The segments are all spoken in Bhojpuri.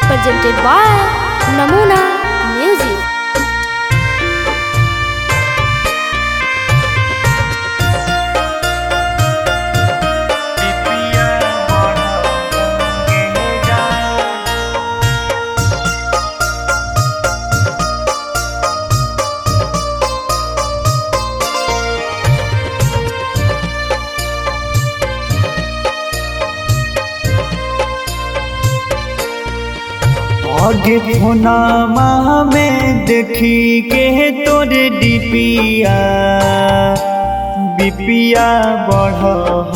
Presented by Namuna Music. आगे फोनामा में देखी के तोरे डिपिया बिपिया बढ़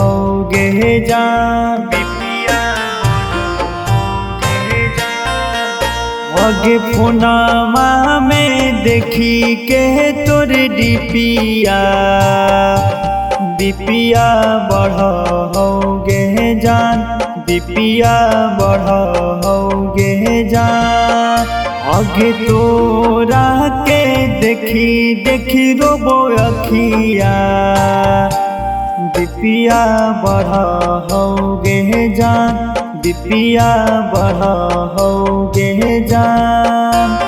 हो गे जा आगे फोनामा में देखी के तोरे डिपिया बिपिया बढ़ हो गे जान बिपिया बढ़ हो गे जान आगे तोरा के देखी देखी रोबो अखिया बिपिया बढ़ हो गे जान बिपिया बढ़ हो गे जान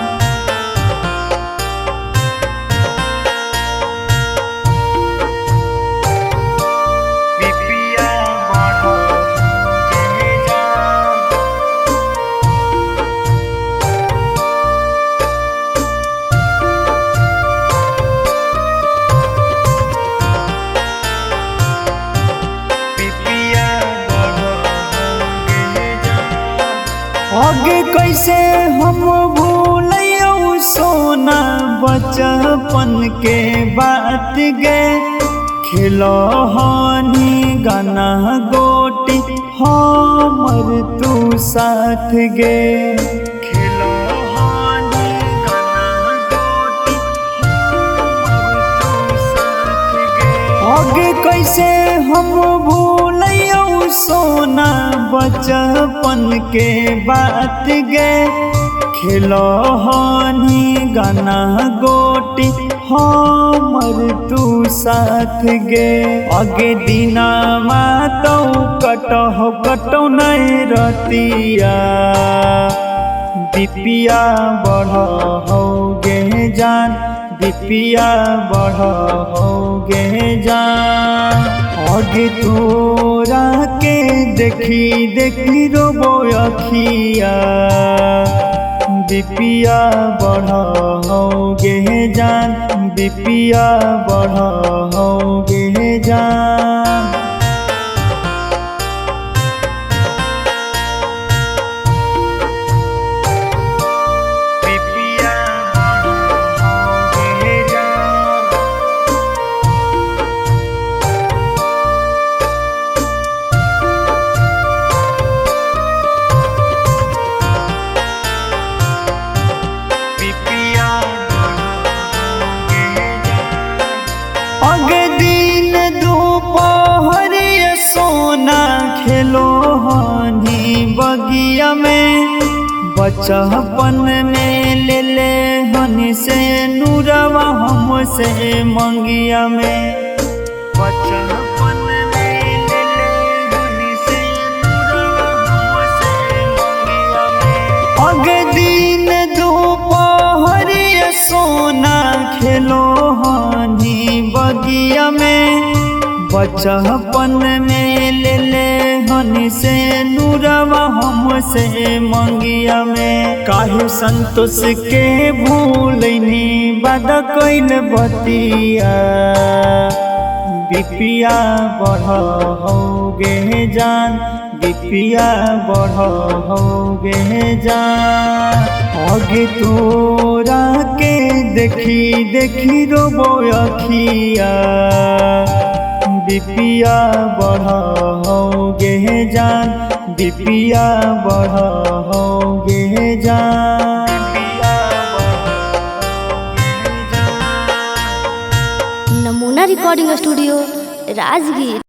आगे कैसे हम भूलियो सोना बचपन के बात गे खेलो हनी गाना गोटी हमर तू साथ गे खेलो हनी गाना गोटी हमर तू साथ गे आगे कैसे हम भूलियो सोना बचपन के बात गे खेलो हनी गाना गोटी हमर तू साथ गे आगे दिना तो कटो नहीं रतिया बिपिया बढ़ हो गे जान बिपिया बढ़ हो गे जान आगे तोरा के देखी देखी रोबो अखिया बिपिया बढ़ हो गे जान बिपिया बढ़ हो गे जान खेलो हनी बगिया में बचपन में ले ले हनी से नूरवा हमसे मंगिया में बचपन में ले ले हनी से नूरवा हमसे मंगिया में आगे दिन दोपहर सोना खेलो हनी बगिया में बचपन में ले ले हनी से नूरवा हमसे मंगिया में काहे संतोष के भूलनी बाद कैल बतिया बिपिया बढ़ हो गे जान बिपिया बढ़ हो गे जान आगे तोरा के देखी देखी रोबो अखिया बिपिया बढ़ हो गे जान बिपिया बढ़ हो गे जान नमूना रिकॉर्डिंग स्टूडियो राजगीर।